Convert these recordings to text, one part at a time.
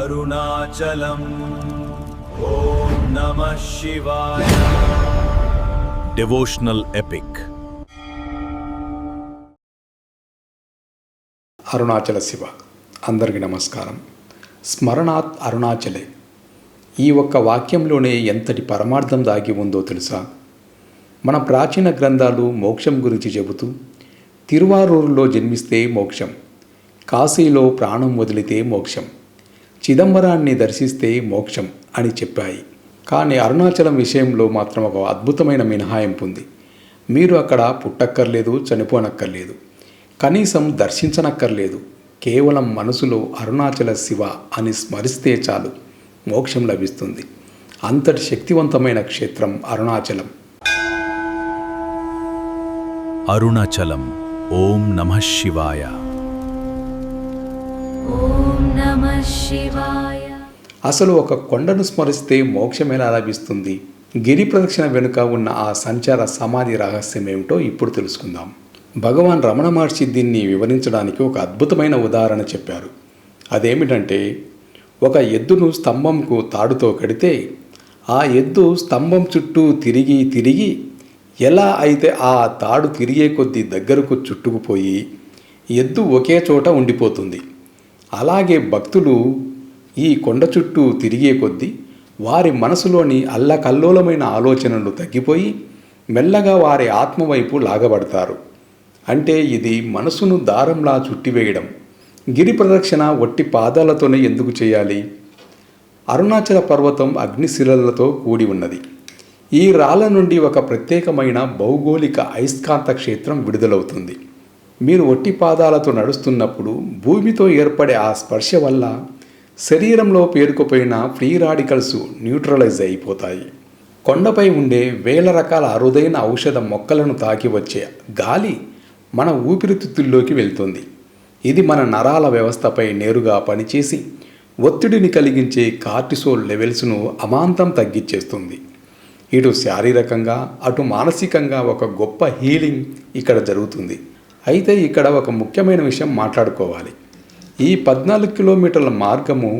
అరుణాచలం ఓం నమః శివాయ. Devotional epic. అరుణాచల శివ. అందరికీ నమస్కారం. స్మరణాత్ అరుణాచలే. ఈ ఒక్క వాక్యంలోనే ఎంతటి పరమార్థం దాగి ఉందో తెలుసా? మన ప్రాచీన గ్రంథాలు మోక్షం గురించి చెబుతూ తిరువారూరులో జన్మిస్తే మోక్షం, కాశీలో ప్రాణం వదిలితే మోక్షం, చిదంబరాన్ని దర్శిస్తే మోక్షం అని చెప్పాయి. కానీ అరుణాచలం విషయంలో మాత్రం ఒక అద్భుతమైన మినహాయింపు ఉంది. మీరు అక్కడ పుట్టక్కర్లేదు, చనిపోనక్కర్లేదు, కనీసం దర్శించనక్కర్లేదు. కేవలం మనసులో అరుణాచల శివ అని స్మరిస్తే చాలు మోక్షం లభిస్తుంది. అంతటి శక్తివంతమైన క్షేత్రం అరుణాచలం. అరుణాచలం ఓం నమః శివాయ. ఓం నమః శివాయ. అసలు ఒక కొండను స్మరిస్తే మోక్షం ఎలా లభిస్తుంది? గిరి ప్రదక్షిణ వెనుక ఉన్న ఆ సంచార సమాధి రహస్యం ఏమిటో ఇప్పుడు తెలుసుకుందాం. భగవాన్ రమణ మహర్షి దీన్ని వివరించడానికి ఒక అద్భుతమైన ఉదాహరణ చెప్పారు. అదేమిటంటే, ఒక ఎద్దును స్తంభంకు తాడుతో కడితే ఆ ఎద్దు స్తంభం చుట్టూ తిరిగి తిరిగి ఎలా అయితే ఆ తాడు తిరిగే కొద్దీ దగ్గరకు చుట్టుకుపోయి ఎద్దు ఒకే చోట ఉండిపోతుంది. అలాగే భక్తులు ఈ కొండ చుట్టూ తిరిగే కొద్దీ వారి మనసులోని అల్లకల్లోలమైన ఆలోచనలు తగ్గిపోయి మెల్లగా వారి ఆత్మవైపు లాగబడతారు. అంటే ఇది మనసును దారంలా చుట్టివేయడం. గిరి ప్రదక్షిణ ఒట్టి పాదాలతోనే ఎందుకు చేయాలి? అరుణాచల పర్వతం అగ్నిశిలలతో కూడి ఉన్నది. ఈ రాళ్ళ నుండి ఒక ప్రత్యేకమైన భౌగోళిక అయస్కాంత క్షేత్రం విడుదలవుతుంది. మీరు ఒట్టి పాదాలతో నడుస్తున్నప్పుడు భూమితో ఏర్పడే ఆ స్పర్శ వల్ల శరీరంలో పేరుకుపోయిన ఫ్రీ రాడికల్స్ న్యూట్రలైజ్ అయిపోతాయి. కొండపై ఉండే వేల రకాల అరుదైన ఔషధ మొక్కలను తాకి వచ్చే గాలి మన ఊపిరితిత్తుల్లోకి వెళ్తుంది. ఇది మన నరాల వ్యవస్థపై నేరుగా పనిచేసి ఒత్తిడిని కలిగించే కార్టిసోల్ లెవెల్స్ను అమాంతం తగ్గించేస్తుంది. ఇటు శారీరకంగా అటు మానసికంగా ఒక గొప్ప హీలింగ్ ఇక్కడ జరుగుతుంది. అయితే ఇక్కడ ఒక ముఖ్యమైన విషయం మాట్లాడుకోవాలి. ఈ 14 కిలోమీటర్ల మార్గము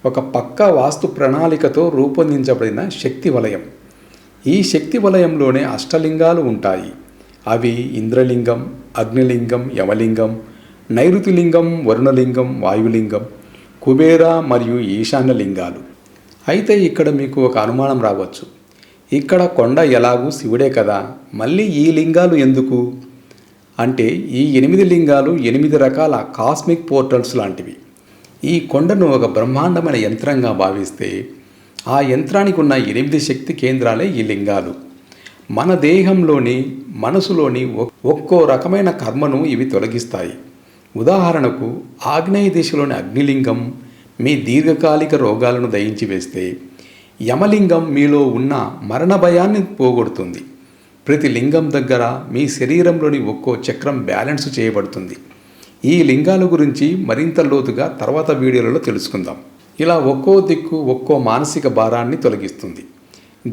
ఒక పక్కా వాస్తు ప్రణాళికతో రూపొందించబడిన శక్తి వలయం. ఈ శక్తి వలయంలోనే అష్టలింగాలు ఉంటాయి. అవి ఇంద్రలింగం, అగ్నిలింగం, యమలింగం, నైరుతిలింగం, వరుణలింగం, వాయులింగం, కుబేర మరియు ఈశాన్య లింగాలు. అయితే ఇక్కడ మీకు ఒక అనుమానం రావచ్చు. ఇక్కడ కొండ ఎలాగూ శివుడే కదా, మళ్ళీ ఈ లింగాలు ఎందుకు అంటే, ఈ 8 లింగాలు 8 రకాల కాస్మిక్ పోర్టల్స్ లాంటివి. ఈ కొండను ఒక బ్రహ్మాండమైన యంత్రంగా భావిస్తే ఆ యంత్రానికి ఉన్న 8 శక్తి కేంద్రాలే ఈ లింగాలు. మన దేహంలోని మనసులోని ఒక్కో రకమైన కర్మను ఇవి తొలగిస్తాయి. ఉదాహరణకు ఆగ్నేయ దిశలోని అగ్నిలింగం మీ దీర్ఘకాలిక రోగాలను దయించి వేస్తే, యమలింగం మీలో ఉన్న మరణ భయాన్ని పోగొడుతుంది. ప్రతి లింగం దగ్గర మీ శరీరంలోని ఒక్కో చక్రం బ్యాలెన్స్ చేయబడుతుంది. ఈ లింగాల గురించి మరింత లోతుగా తర్వాత వీడియోలలో తెలుసుకుందాం. ఇలా ఒక్కో దిక్కు ఒక్కో మానసిక భారాన్ని తొలగిస్తుంది.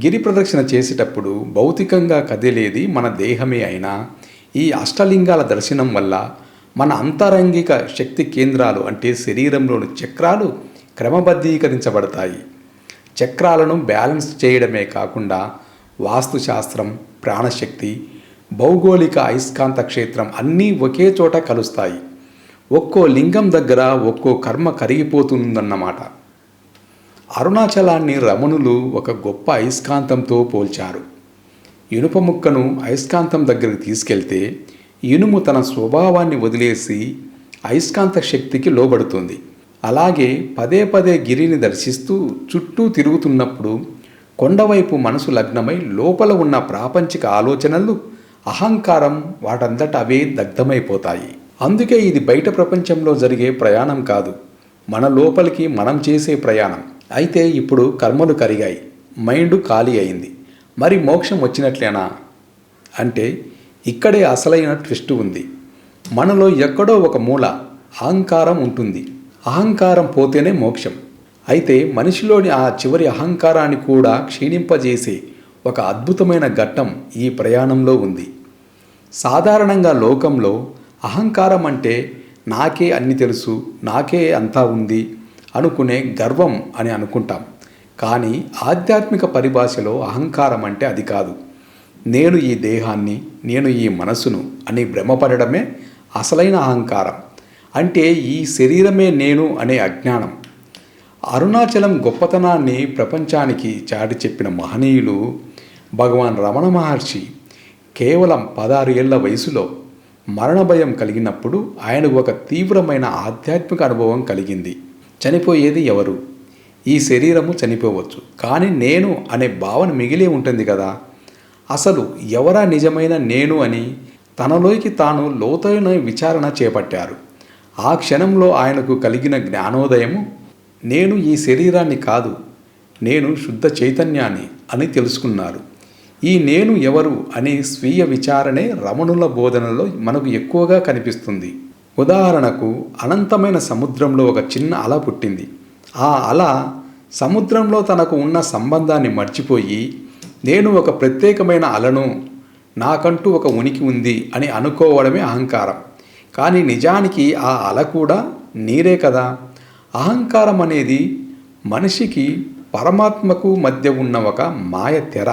గిరి ప్రదక్షిణ చేసేటప్పుడు భౌతికంగా కదిలేది మన దేహమే అయినా ఈ అష్టలింగాల దర్శనం వల్ల మన అంతరంగిక శక్తి కేంద్రాలు అంటే శరీరంలోని చక్రాలు క్రమబద్ధీకరించబడతాయి. చక్రాలను బ్యాలెన్స్ చేయడమే కాకుండా వాస్తుశాస్త్రం, ప్రాణశక్తి, భౌగోళిక అయస్కాంత క్షేత్రం అన్నీ ఒకే చోట కలుస్తాయి. ఒక్కో లింగం దగ్గర ఒక్కో కర్మ కరిగిపోతుందన్నమాట. అరుణాచలాన్ని రమణులు ఒక గొప్ప అయస్కాంతంతో పోల్చారు. ఇనుప ముక్కను అయస్కాంతం దగ్గరికి తీసుకెళ్తే ఇనుము తన స్వభావాన్ని వదిలేసి అయస్కాంత శక్తికి లోబడుతుంది. అలాగే పదే పదే గిరిని దర్శిస్తూ చుట్టూ తిరుగుతున్నప్పుడు కొండవైపు మనసు లగ్నమై లోపల ఉన్న ప్రాపంచిక ఆలోచనలు, అహంకారం వాటంతట అవే దగ్ధమైపోతాయి. అందుకే ఇది బయట ప్రపంచంలో జరిగే ప్రయాణం కాదు, మన లోపలికి మనం చేసే ప్రయాణం. అయితే ఇప్పుడు కర్మలు కరిగాయి, మైండ్ ఖాళీ అయింది, మరి మోక్షం వచ్చినట్లేనా అంటే ఇక్కడే అసలైన ట్విస్ట్ ఉంది. మనలో ఎక్కడో ఒక మూల అహంకారం ఉంటుంది. అహంకారం పోతేనే మోక్షం. అయితే మనిషిలోని ఆ చివరి అహంకారాన్ని కూడా క్షీణింపజేసే ఒక అద్భుతమైన ఘట్టం ఈ ప్రయాణంలో ఉంది. సాధారణంగా లోకంలో అహంకారం అంటే నాకే అన్ని తెలుసు, నాకే అంతా ఉంది అనుకునే గర్వం అని అనుకుంటాం. కానీ ఆధ్యాత్మిక పరిభాషలో అహంకారం అంటే అది కాదు. నేను ఈ దేహాన్ని, నేను ఈ మనసును అని భ్రమపడడమే అసలైన అహంకారం. అంటే ఈ శరీరమే నేను అనే అజ్ఞానం. అరుణాచలం గొప్పతనాన్ని ప్రపంచానికి చాటి చెప్పిన మహనీయులు భగవాన్ రమణ మహర్షి. కేవలం 16 ఏళ్ల వయసులో మరణ భయం కలిగినప్పుడు ఆయనకు ఒక తీవ్రమైన ఆధ్యాత్మిక అనుభవం కలిగింది. చనిపోయేది ఎవరు? ఈ శరీరము చనిపోవచ్చు, కానీ నేను అనే భావన మిగిలే ఉంటుంది కదా. అసలు ఎవరా నిజమైన నేను అని తనలోకి తాను లోతైన విచారణ చేపట్టారు. ఆ క్షణంలో ఆయనకు కలిగిన జ్ఞానోదయము, నేను ఈ శరీరాన్ని కాదు, నేను శుద్ధ చైతన్యాన్ని అని తెలుసుకున్నారు. ఈ నేను ఎవరు అనే స్వీయ విచారణే రమణుల బోధనలో మనకు ఎక్కువగా కనిపిస్తుంది. ఉదాహరణకు, అనంతమైన సముద్రంలో ఒక చిన్న అల పుట్టింది. ఆ అల సముద్రంలో తనకు ఉన్న సంబంధాన్ని మర్చిపోయి, నేను ఒక ప్రత్యేకమైన అలను, నాకంటూ ఒక ఉనికి ఉంది అని అనుకోవడమే అహంకారం. కానీ నిజానికి ఆ అల కూడా నీరే కదా. అహంకారం అనేది మనిషికి పరమాత్మకు మధ్య ఉన్న ఒక మాయ తెర.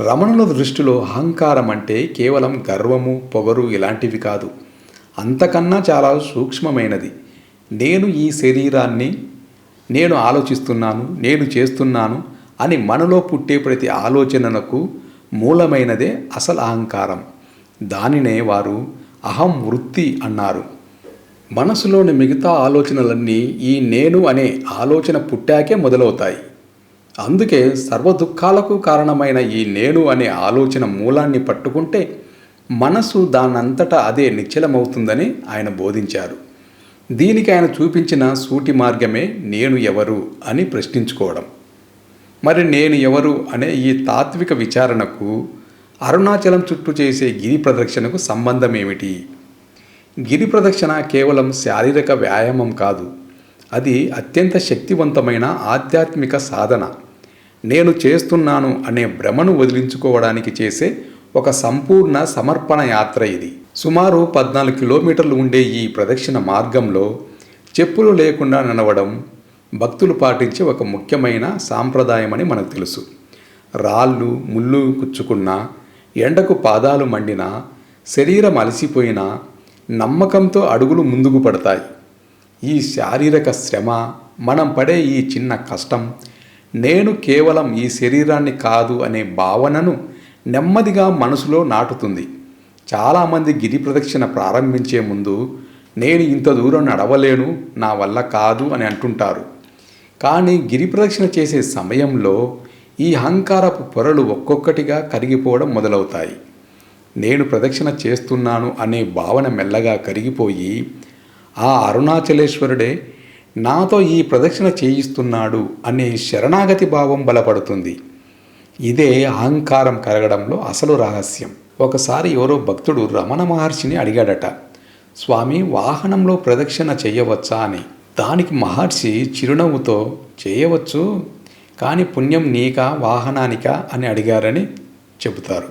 రమణుల దృష్టిలో అహంకారం అంటే కేవలం గర్వము, పొగరు ఇలాంటివి కాదు. అంతకన్నా చాలా సూక్ష్మమైనది. నేను ఈ శరీరాన్ని, నేను ఆలోచిస్తున్నాను, నేను చేస్తున్నాను అని మనలో పుట్టే ప్రతి ఆలోచనలకు మూలమైనదే అసలు అహంకారం. దానినే వారు అహం వృత్తి అన్నారు. మనసులోని మిగతా ఆలోచనలన్నీ ఈ నేను అనే ఆలోచన పుట్టాకే మొదలవుతాయి. అందుకే సర్వ దుఃఖాలకు కారణమైన ఈ నేను అనే ఆలోచన మూలాన్ని పట్టుకుంటే మనసు దానంతటా అదే నిశ్చలమవుతుందని ఆయన బోధించారు. దీనికి ఆయన చూపించిన సూటి మార్గమే నేను ఎవరు అని ప్రశ్నించుకోవడం. మరి నేను ఎవరు అనే ఈ తాత్విక విచారణకు అరుణాచలం చుట్టూ చేసే గిరి ప్రదక్షిణకు సంబంధం ఏమిటి? గిరి ప్రదక్షిణ కేవలం శారీరక వ్యాయామం కాదు, అది అత్యంత శక్తివంతమైన ఆధ్యాత్మిక సాధన. నేను చేస్తున్నాను అనే భ్రమను వదిలించుకోవడానికి చేసే ఒక సంపూర్ణ సమర్పణ యాత్ర ఇది. సుమారు 14 కిలోమీటర్లు ఉండే ఈ ప్రదక్షిణ మార్గంలో చెప్పులు లేకుండా నడవడం భక్తులు పాటించే ఒక ముఖ్యమైన సాంప్రదాయమని మనకు తెలుసు. రాళ్ళు ముళ్ళు కుచ్చుకున్నా, ఎండకు పాదాలు మండినా, శరీరం అలసిపోయినా నమ్మకంతో అడుగులు ముందుకు పడతాయి. ఈ శారీరక శ్రమ, మనం పడే ఈ చిన్న కష్టం, నేను కేవలం ఈ శరీరాన్ని కాదు అనే భావనను నెమ్మదిగా మనసులో నాటుతుంది. చాలామంది గిరి ప్రదక్షిణ ప్రారంభించే ముందు నేను ఇంత దూరం నడవలేను, నా వల్ల కాదు అని అంటుంటారు. కానీ గిరి ప్రదక్షిణ చేసే సమయంలో ఈ అహంకారపు పొరలు ఒక్కొక్కటిగా కరిగిపోవడం మొదలవుతాయి. నేను ప్రదక్షిణ చేస్తున్నాను అనే భావన మెల్లగా కరిగిపోయి, ఆ అరుణాచలేశ్వరుడే నాతో ఈ ప్రదక్షిణ చేయిస్తున్నాడు అనే శరణాగతి భావం బలపడుతుంది. ఇదే అహంకారం కరగడంలో అసలు రహస్యం. ఒకసారి ఎవరో భక్తుడు రమణ మహర్షిని అడిగాడట, స్వామి, వాహనంలో ప్రదక్షిణ చేయవచ్చా అని. దానికి మహర్షి చిరునవ్వుతో, చేయవచ్చు, కానీ పుణ్యం నీకా వాహనానికా అని అడిగారని చెబుతారు.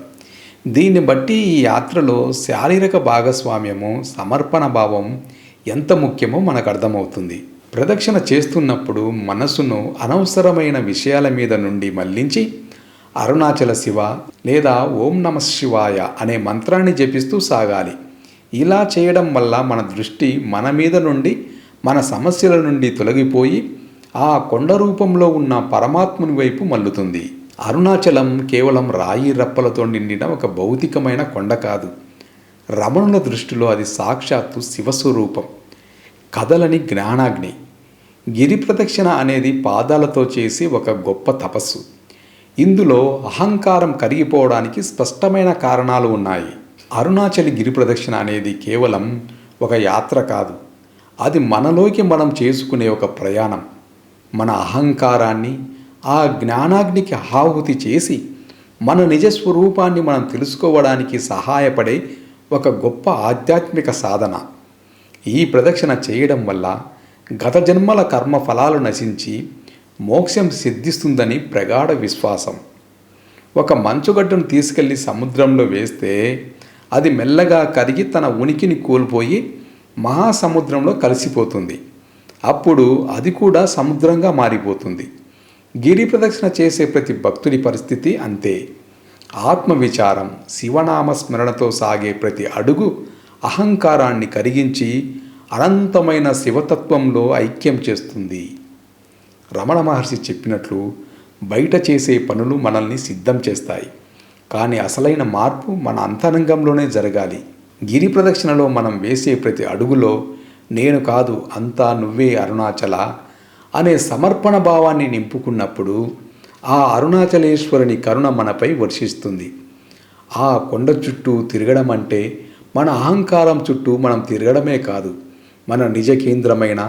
దీన్ని బట్టి ఈ యాత్రలో శారీరక భాగస్వామ్యము, సమర్పణ భావం ఎంత ముఖ్యమో మనకు అర్థమవుతుంది. ప్రదక్షిణ చేస్తున్నప్పుడు మనసును అనవసరమైన విషయాల మీద నుండి మళ్లించి అరుణాచల శివ లేదా ఓం నమః శివాయ అనే మంత్రాన్ని జపిస్తూ సాగాలి. ఇలా చేయడం వల్ల మన దృష్టి మన మీద నుండి, మన సమస్యల నుండి తొలగిపోయి ఆ కొండ రూపంలో ఉన్న పరమాత్ముని వైపు మల్లుతుంది. అరుణాచలం కేవలం రాయి రప్పలతో నిండిన ఒక భౌతికమైన కొండ కాదు. రమణుల దృష్టిలో అది సాక్షాత్తు శివస్వరూపం, కదలని జ్ఞానాగ్ని. గిరి ప్రదక్షిణ అనేది పాదాలతో చేసి ఒక గొప్ప తపస్సు. ఇందులో అహంకారం కరిగిపోవడానికి స్పష్టమైన కారణాలు ఉన్నాయి. అరుణాచలి గిరి ప్రదక్షిణ అనేది కేవలం ఒక యాత్ర కాదు, అది మనలోకి మనం చేసుకునే ఒక ప్రయాణం. మన అహంకారాన్ని ఆ జ్ఞానాగ్నికి ఆహుతి చేసి మన నిజస్వరూపాన్ని మనం తెలుసుకోవడానికి సహాయపడే ఒక గొప్ప ఆధ్యాత్మిక సాధన. ఈ ప్రదక్షిణ చేయడం వల్ల గత జన్మల కర్మ ఫలాలు నశించి మోక్షం సిద్ధిస్తుందని ప్రగాఢ విశ్వాసం. ఒక మంచుగడ్డను తీసుకెళ్లి సముద్రంలో వేస్తే అది మెల్లగా కరిగి తన ఉనికిని కోల్పోయి మహాసముద్రంలో కలిసిపోతుంది. అప్పుడు అది కూడా సముద్రంగా మారిపోతుంది. గిరి ప్రదక్షిణ చేసే ప్రతి భక్తుడి పరిస్థితి అంతే. ఆత్మవిచారం, శివనామ స్మరణతో సాగే ప్రతి అడుగు అహంకారాన్ని కరిగించి అనంతమైన శివతత్వంలో ఐక్యం చేస్తుంది. రమణ మహర్షి చెప్పినట్లు బయట చేసే పనులు మనల్ని సిద్ధం చేస్తాయి, కానీ అసలైన మార్పు మన అంతరంగంలోనే జరగాలి. గిరి ప్రదక్షిణలో మనం వేసే ప్రతి అడుగులో నేను కాదు అంతా నువ్వే అరుణాచల అనే సమర్పణ భావాన్ని నింపుకున్నప్పుడు ఆ అరుణాచలేశ్వరుని కరుణ మనపై వర్షిస్తుంది. ఆ కొండ చుట్టూ తిరగడం అంటే మన అహంకారం చుట్టూ మనం తిరగడమే కాదు, మన నిజ కేంద్రమైన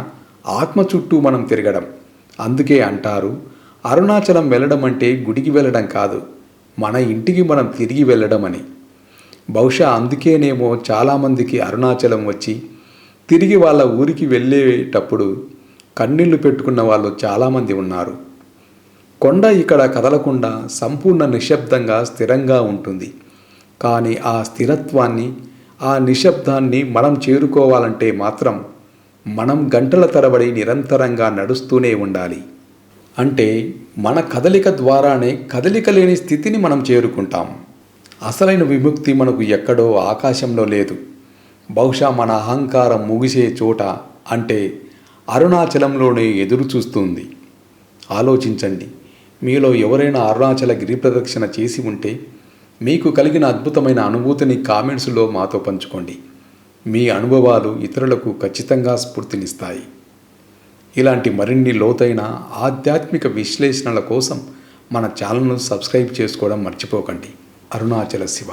ఆత్మ చుట్టూ మనం తిరగడం. అందుకే అంటారు, అరుణాచలం వెళ్ళడం అంటే గుడికి వెళ్ళడం కాదు, మన ఇంటికి మనం తిరిగి వెళ్ళడం అని. బహుశా అందుకేనేమో చాలామందికి అరుణాచలం వచ్చి తిరిగి వాళ్ళ ఊరికి వెళ్ళేటప్పుడు కన్నీళ్లు పెట్టుకున్న వాళ్ళు చాలామంది ఉన్నారు. కొండ ఇక్కడ కదలకుండా సంపూర్ణ నిశ్శబ్దంగా స్థిరంగా ఉంటుంది. కానీ ఆ స్థిరత్వాన్ని, ఆ నిశ్శబ్దాన్ని మనం చేరుకోవాలంటే మాత్రం మనం గంటల తరబడి నిరంతరంగా నడుస్తూనే ఉండాలి. అంటే మన కదలిక ద్వారానే కదలిక లేని స్థితిని మనం చేరుకుంటాం. అసలైన విముక్తి మనకు ఎక్కడో ఆకాశంలో లేదు. బహుశా మన అహంకారం ముగిసే చోట అంటే అరుణాచలంలోనే ఎదురు చూస్తుంది. ఆలోచించండి, మీలో ఎవరైనా అరుణాచల గిరి ప్రదక్షిణ చేసి ఉంటే మీకు కలిగిన అద్భుతమైన అనుభూతిని కామెంట్స్లో మాతో పంచుకోండి. మీ అనుభవాలు ఇతరులకు ఖచ్చితంగా స్ఫూర్తినిస్తాయి. ఇలాంటి మరిన్ని లోతైన ఆధ్యాత్మిక విశ్లేషణల కోసం మన ఛానల్ను సబ్స్క్రైబ్ చేసుకోవడం మర్చిపోకండి. అరుణాచల శివ.